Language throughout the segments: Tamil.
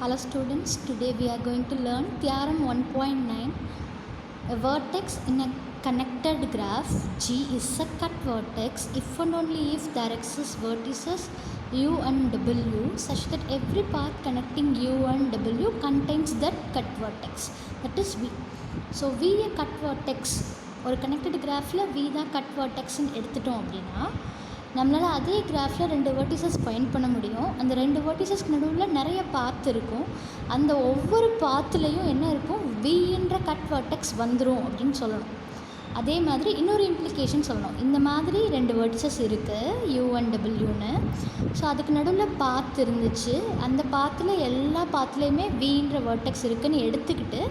Hello students, today we are going to learn theorem 1.9. A vertex in a connected graph G is a cut vertex if and only if there exists vertices u and w such that every path connecting u and w contains that cut vertex, that is V. So V a cut vertex ஒரு connected graphல V தான் cut vertex ன்னு எடுத்துட்டோம் அப்படின்னா நம்மளால் அதே கிராஃபில் ரெண்டு வேர்ட்டிசஸ் ஃபைண்ட் பண்ண முடியும். அந்த ரெண்டு வேர்ட்டிசஸ்க்கு நடுவில் நிறைய பாத் இருக்கும். அந்த ஒவ்வொரு பாத்துலேயும் என்ன இருக்கும், வின்ற கட் வேர்டெக்ஸ் வந்துடும் அப்படின்னு சொல்லணும். அதே மாதிரி இன்னொரு இம்ப்ளிகேஷன் சொல்லணும். இந்த மாதிரி ரெண்டு வேர்ட்டிசஸ் இருக்குது யூ அண்ட் டபிள்யூன்னு. ஸோ அதுக்கு நடுவில் பாத் இருந்துச்சு. அந்த பாத்தில் எல்லா பாத்துலேயுமே வின்ற வேர்டெக்ஸ் இருக்குதுன்னு எடுத்துக்கிட்டு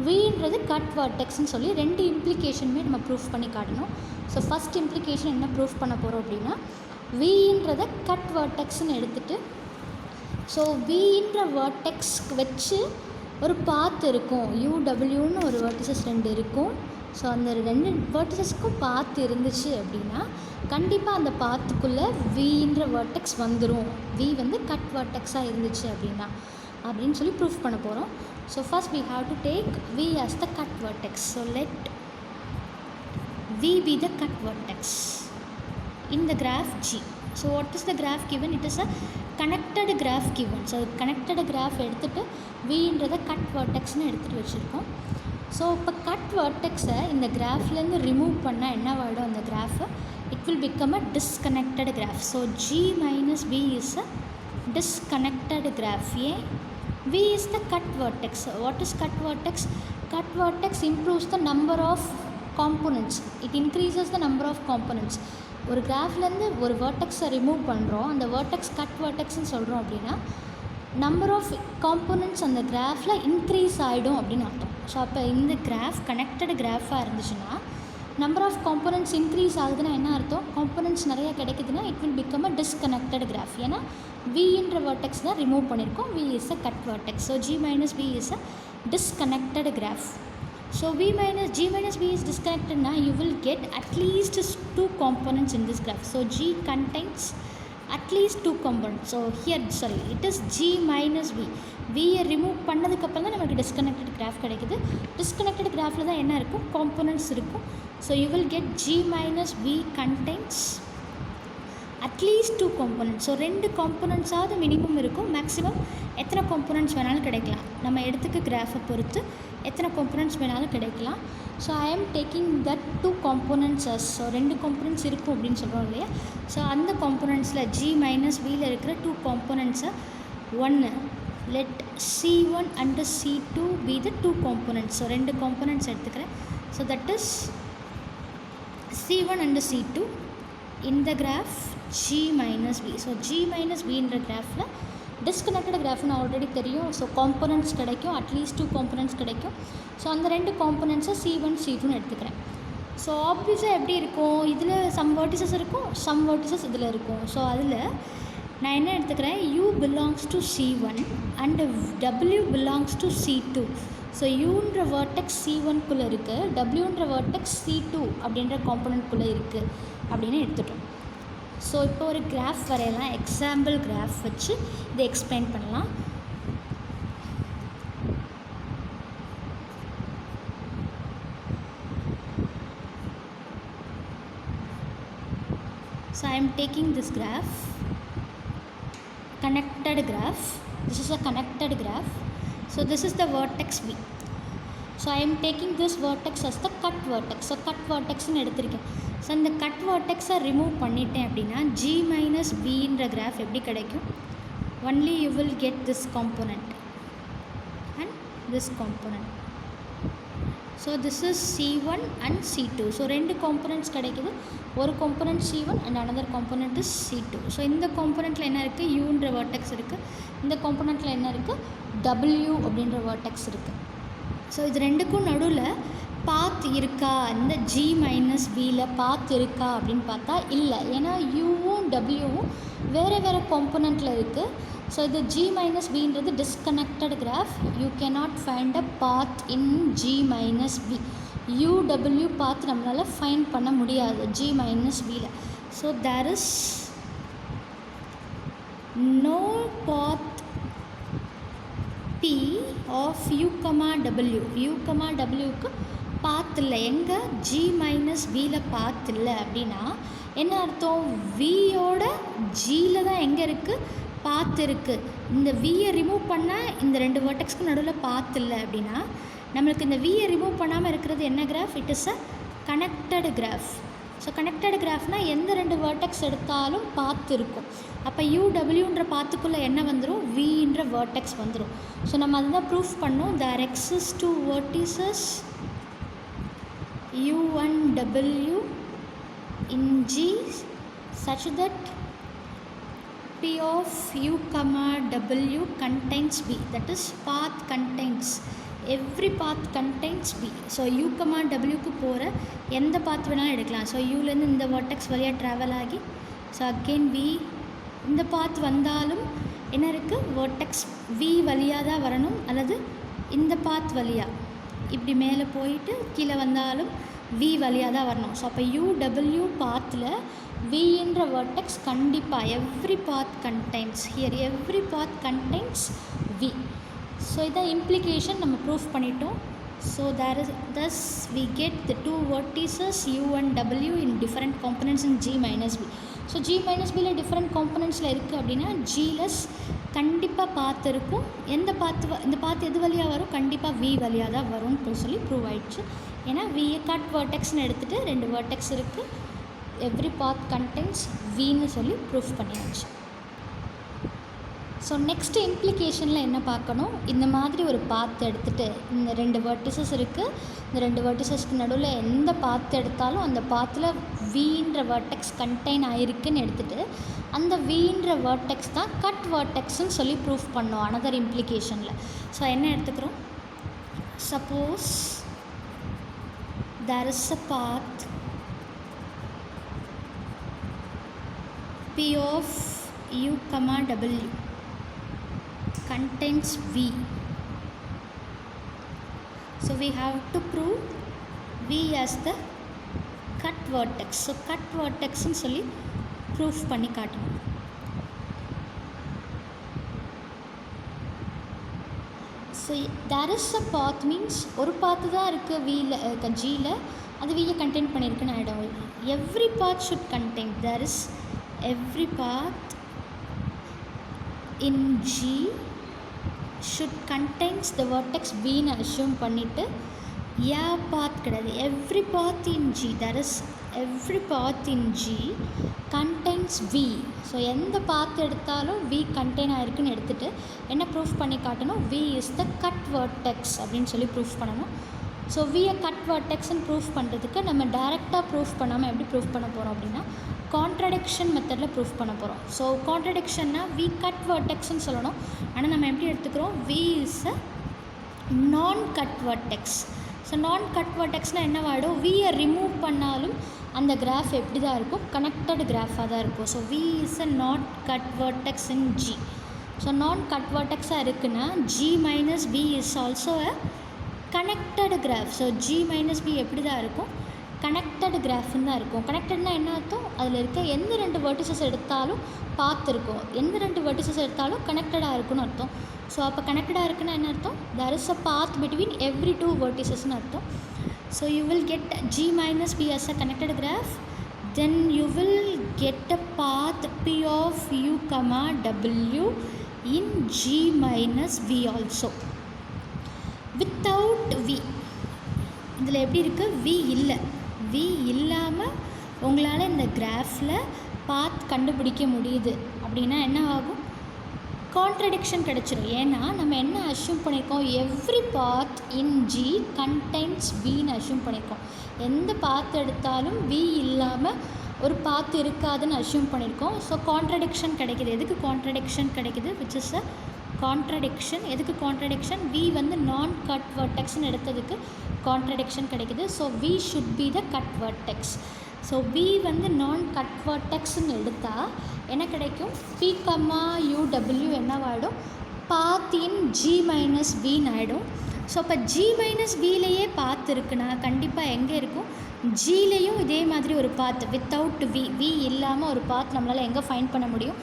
வின்றது கட் வேர்டெக்ஸ்ன்னு சொல்லி ரெண்டு இம்ப்ளிகேஷனுமே நம்ம ப்ரூஃப் பண்ணி காட்டணும். ஸோ ஃபஸ்ட் இம்ப்ளிகேஷன் என்ன ப்ரூஃப் பண்ண போகிறோம் அப்படின்னா, வின்றதை கட் வேர்டெக்ஸ்ன்னு எடுத்துகிட்டு ஸோ வின்ற வேர்டெக்ஸ் வச்சு ஒரு பாத் இருக்கும், யூடபிள்யூன்னு ஒரு வேர்ட்டிசஸ் ரெண்டு இருக்கும். ஸோ அந்த ரெண்டு வேர்ட்டிசஸ்க்கும் பாத் இருந்துச்சு அப்படின்னா கண்டிப்பாக அந்த பாத்துக்குள்ளே வின்ற வேர்டெக்ஸ் வந்துடும். வி வந்து கட் வேர்டெக்ஸாக இருந்துச்சு அப்படின்னா அப்படின்னு சொல்லி ப்ரூஃப் பண்ண போகிறோம். So first we have to take V as the cut vertex. So let V be the cut vertex in the graph G. So what is the graph given? It is a connected graph given. So connected graph எடுத்துகிட்டு Vன்றதை cut vertexன்னு எடுத்துகிட்டு வச்சுருக்கோம். ஸோ இப்போ கட் வேர்டெக்ஸை இந்த கிராஃப்லேருந்து ரிமூவ் பண்ணால் என்ன ஆகிடும், அந்த கிராஃபை it will become a disconnected graph. So G minus V is a disconnected graph. ஏன்? V is the cut vertex. What is cut vertex? Cut vertex improves the number of components. It increases the number of components. ஒரு கிராஃப்லேருந்து ஒரு வேர்டெக்ஸை ரிமூவ் பண்ணுறோம், அந்த வேர்டெக்ஸ் கட் வேர்டெக்ஸ்ன்னு சொல்கிறோம் அப்படின்னா நம்பர் ஆஃப் காம்போனன்ட்ஸ் அந்த கிராஃபில் இன்க்ரீஸ் ஆகிடும் அப்படின்னு அர்த்தம். ஸோ அப்போ இந்த கிராஃப் கனெக்டட் கிராஃபாக இருந்துச்சுன்னா நம்பர் ஆஃப் காம்போனன்ட்ஸ் இன்க்ரீஸ் ஆகுதுன்னா என்ன அர்த்தம், காம்போனன்ட்ஸ் நிறையா கிடைக்குதுன்னா it will become a disconnected graph. ஏன்னா வின்ற வேர்டெக்ஸ் தான் ரிமூவ் பண்ணியிருக்கோம். V is a cut vertex. So G minus V is a disconnected graph. So G minus V is disconnected. Now you will get at least two components in this graph. So G contains at least two components. So here it is G minus V. Vயை ரிமூவ் பண்ணதுக்கப்புறம் தான் நமக்கு டிஸ்கனெக்டட் கிராஃப் கிடைக்குது. டிஸ்கனெக்டட் கிராஃபில் தான் என்ன இருக்கும், காம்போனன்ட்ஸ் இருக்கும். So you will get G minus V contains at least two components. So ரெண்டு காம்போனன்ட்ஸாவது மினிமம் இருக்கும். மேக்ஸிமம் எத்தனை காம்போனன்ட்ஸ் வேணாலும் கிடைக்கலாம், நம்ம எடுத்துக்க கிராஃபை பொறுத்து எத்தனை காம்போனன்ட்ஸ் வேணாலும் கிடைக்கலாம். So I am taking that two components. So ரெண்டு காம்போனன்ட்ஸ் இருக்கும் அப்படின்னு சொல்கிறோம் இல்லையா. ஸோ அந்த காம்போனன்ட்ஸில் G minus Vயில் இருக்கிற டூ காம்போனன்ட்ஸை ஒன்று let C1 and C2 be the two components. So ரெண்டு காம்போனன்ட்ஸ் எடுத்துக்கிறேன். So that is C1 and C2 in the graph G minus V. So G minus Vன்ற கிராஃபில் டிஸ்கனெக்டட் கிராஃப்னு ஆல்ரெடி தெரியும். ஸோ காம்போனன்ட்ஸ் கிடைக்கும், அட்லீஸ்ட் டூ காம்போனன்ட்ஸ் கிடைக்கும். ஸோ அந்த ரெண்டு காம்போனன்ட்ஸை C1 C2ன்னு எடுத்துக்கிறேன். ஸோ ஆப்வியஸாக எப்படி இருக்கும், இதில் சம் வேர்ட்டிசஸ் இருக்கும், சம் வேர்ட்டிசஸ் இதில் இருக்கும். ஸோ அதில் நான் என்ன எடுத்துக்கிறேன், U belongs to C1 and W belongs to C2. So யூன்ற வேர்டெக்ஸ் C1குள்ளே இருக்குது, Wன்ற வேர்டெக்ஸ் C2 அப்படின்ற காம்போனன்ட்குள்ளே இருக்குது அப்படின்னு எடுத்துட்டோம். ஸோ இப்போ ஒரு கிராஃப் வரையலாம், எக்ஸாம்பிள் கிராஃப் வச்சு இதை எக்ஸ்பிளைன் பண்ணலாம். So I am taking this graph, connected graph. This is a connected graph. So this is the vertex V. So I am taking this vertex as the cut vertex. So cut vertex ன்னு எடுத்திருக்கேன். ஸோ இந்த கட் வேர்டெக்ஸை ரிமூவ் பண்ணிட்டேன் அப்படின்னா G minus Vன்ற கிராஃப் எப்படி கிடைக்கும், only you will get this component and this component. So this is C1 and C2. So ரெண்டு காம்போனன்ட்ஸ் கிடைக்குது. ஒரு component C1 and another component is C2. So இந்த காம்போனண்ட்டில் என்ன இருக்குது, யூன்ற வேர்டெக்ஸ் இருக்குது. இந்த காம்போனண்ட்டில் என்ன இருக்குது, W அப்படின்ற வேர்டெக்ஸ் இருக்குது. ஸோ இது ரெண்டுக்கும் நடுவில் பாத் இருக்கா, இந்த G minus Vயில் பாத் இருக்கா அப்படின்னு பார்த்தா இல்லை. ஏன்னா யூவும் டபிள்யூவும் வேறு வேறு காம்போனண்ட்டில் இருக்குது. ஸோ இது G minus Vன்றது disconnected graph. You cannot find a path in G minus V. UW path நம்மளால் ஃபைண்ட் பண்ண முடியாது G minus Vயில். So there is no path P of U, W. U, Wக்கு பாத் இல்லை, எங்கே G மைனஸ் Bயில் பாத் இல்லை அப்படின்னா என்ன அர்த்தம்? Vயோட Gயில் தான் எங்கே இருக்குது? பாத் இருக்குது. இந்த Vயை ரிமூவ் பண்ணால் இந்த ரெண்டு வேர்டெக்ஸ்க்கு நடுவில் பாத் இல்லை அப்படின்னா நம்மளுக்கு இந்த Vயை ரிமூவ் பண்ணாமல் இருக்கிறது என்ன graph? It is a connected graph. So connected கிராஃப்னால் எந்த ரெண்டு வேர்டெக்ஸ் எடுத்தாலும் பாத் இருக்கும். அப்போ UWன்ற பாத்துக்குள்ளே என்ன வந்துடும்? Vன்ற வேர்டெக்ஸ் வந்துடும். ஸோ நம்ம அதுதான் ப்ரூஃப் பண்ணோம். There exist two vertices U and W in G such that P of U, W contains B. That is path contains. Every path contains B. So U, Wக்கு போகிற எந்த பாத் வேணாலும் எடுக்கலாம். ஸோ யூலேருந்து இந்த வேர்டெக்ஸ் வழியாக ட்ராவல் ஆகி ஸோ அகெயின் V இந்த பாத் வந்தாலும் என்ன இருக்குது? வேர்டெக்ஸ் V வழியாக தான் வரணும், அல்லது இந்த பாத் வழியாக இப்படி மேலே போயிட்டு கீழே வந்தாலும் V வழியாக தான் வரணும். ஸோ அப்போ UW பாத்தில் Vன்ற வேர்டெக்ஸ் கண்டிப்பாக every path contains here, every path contains V. So இதான் இம்ப்ளிகேஷன் நம்ம ப்ரூஃப் பண்ணிட்டோம். So thus we get the two vertices U and W in different components in G minus B. ஸோ G minus Bயில் டிஃப்ரெண்ட் காம்பனன்ட்ஸில் இருக்குது அப்படின்னா Gலெஸ் கண்டிப்பாக பாத்து இருக்கும். எந்த பாத்து இந்த பாத்து எது வழியாக வரும்? கண்டிப்பாக V வழியாக தான் வரும்னு சொல்லி ப்ரூவ் ஆயிடுச்சு. ஏன்னா Vயை கட் வேர்டெக்ஸ்னு எடுத்துகிட்டு ரெண்டு வேர்டெக்ஸ் இருக்குது, எவ்ரி பாத் கண்டெய்ன்ஸ் Vன்னு சொல்லி ப்ரூஃப் பண்ணியாச்சு. ஸோ நெக்ஸ்ட்டு இம்ப்ளிகேஷனில் என்ன பார்க்கணும்? இந்த மாதிரி ஒரு பாத் எடுத்துகிட்டு இந்த ரெண்டு வேர்டிசஸ் இருக்குது, இந்த ரெண்டு வேர்டிசஸ்க்கு நடுவில் எந்த பாத் எடுத்தாலும் அந்த பாத்தில் Vன்ற வேர்டெக்ஸ் கண்டெயின் ஆகிருக்குன்னு எடுத்துகிட்டு அந்த Vன்ற வேர்டெக்ஸ் தான் கட் வேர்டெக்ஸ்ன்னு சொல்லி ப்ரூஃப் பண்ணோம் அனதர் இம்ப்ளிகேஷனில். ஸோ என்ன எடுத்துக்கிறோம்? Suppose there is a path P of U, W contains V. So we have to prove V as the cut vertex. So cut vertex ன்னு சொல்லி proof பண்ணி காட்டணும். So there is a path means ஒரு பாத்து தான் இருக்குது Vயில் Gயில், அது Vயை கண்டெயின் பண்ணியிருக்குன்னு ஆகிடும். Every path should contain, there is every path in G should contains the vertex Vன்னு assume பண்ணிவிட்டு path கிடையாது, every path in G, there is every path in G contains V. So எந்த பாத் எடுத்தாலும் V கண்டெயின் ஆகிருக்குன்னு எடுத்துகிட்டு என்ன ப்ரூஃப் பண்ணி காட்டணும்? V is the cut vertex அப்படின்னு சொல்லி ப்ரூஃப் பண்ணணும். ஸோ Vயை கட் வேர்டெக்ஸ்ன்னு ப்ரூஃப் பண்ணுறதுக்கு நம்ம டேரெக்டாக ப்ரூஃப் பண்ணாமல் எப்படி ப்ரூஃப் பண்ண போகிறோம் அப்படின்னா கான்ட்ரடிக்ஷன் மெத்தடில் ப்ரூஃப் பண்ண போகிறோம். ஸோ கான்ட்ரடிக்ஷன்னா V கட் வேர்டெக்ஸ்ன்னு சொல்லணும், ஆனால் நம்ம எப்படி எடுத்துக்கிறோம்? V is a நான் கட் வேர்டெக்ஸ். ஸோ நான் கட் வேர்டெக்ஸ்னால் என்னவாயிடும்? Vயை ரிமூவ் பண்ணாலும் அந்த கிராஃப் எப்படி தான் இருக்கும்? கனெக்டட் கிராஃபாக தான் இருக்கும். So V is a not cut vertex in G. So நான் கட் வேர்டெக்ஸாக இருக்குன்னா G minus B is also a connected graph. So G minus B எப்படி தான் இருக்கும்? கனெக்டட் கிராஃப்னு தான் இருக்கும். கனெக்டட்னா என்ன அர்த்தம்? அதில் இருக்க எந்த ரெண்டு வேர்டிசஸ் எடுத்தாலும் பாத் இருக்கும், எந்த ரெண்டு வேர்டிசஸ் எடுத்தாலும் கனெக்டடாக இருக்குன்னு அர்த்தம். ஸோ அப்போ கனெக்டடாக இருக்குன்னா என்ன அர்த்தம்? there is a path between every two verticesன்னு அர்த்தம். So you will get G minus B as a connected graph, then you will get a path P of U, W in G minus B also without V. இதில் எப்படி இருக்குது? V இல்லை. V இல்லாமல் உங்களால் இந்த கிராஃபில் பாத் கண்டுபிடிக்க முடியுது அப்படின்னா என்ன ஆகும்? கான்ட்ரடிக்ஷன் கிடச்சிடும். ஏன்னா நம்ம என்ன அஷ்யூம் பண்ணியிருக்கோம்? Every path in G contains Vன்னு assume பண்ணியிருக்கோம். எந்த பாத் எடுத்தாலும் V இல்லாமல் ஒரு பாத் இருக்காதுன்னு அஷ்யூம் பண்ணியிருக்கோம். ஸோ கான்ட்ரடிக்ஷன் கிடைக்கிது. எதுக்கு கான்ட்ரடிக்ஷன் கிடைக்கிது? Which is a contradiction. எதுக்கு கான்ட்ரடிக்ஷன்? V வந்து நான் கட் வேர்டெக்ஸ்ன்னு எடுத்ததுக்கு கான்ட்ரடிக்ஷன் கிடைக்கிது. So V should be the cut vertex. So V வந்து நான் கட் வேர்டெக்ஸ்ன்னு எடுத்தால் என்ன கிடைக்கும்? P, U, W என்னவாயிடும்? Path in G minus Bன்னு ஆகிடும். ஸோ அப்போ G மைனஸ் Bலேயே பாத் இருக்குன்னா கண்டிப்பாக எங்கே இருக்கும்? Gலேயும் இதே மாதிரி ஒரு பாத் வித்தவுட் V இல்லாமல் ஒரு பாத் நம்மளால் எங்கே ஃபைண்ட் பண்ண முடியும்?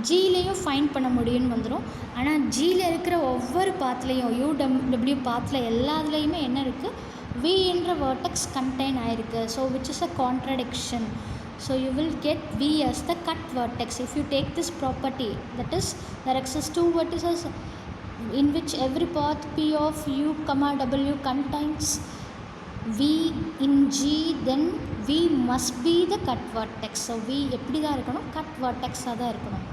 ஜிலேயும் ஃபைண்ட் பண்ண முடியும்னு வந்துடும். ஆனால் ஜியில் இருக்கிற ஒவ்வொரு பாத்லேயும் UW பாத்தில் எல்லாத்துலேயுமே என்ன இருக்குது, V என்ற வேர்டெக்ஸ் கண்டெயின் ஆகிருக்கு. So which is a contradiction. So you will get V as the cut vertex if you take this property, that is there exists two vertices in which every path P of U, W contains V in G, then V must be the cut vertex. So V எப்படி தான் இருக்கணும், cut vertex தான் இருக்கணும்.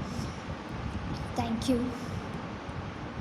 Thank you.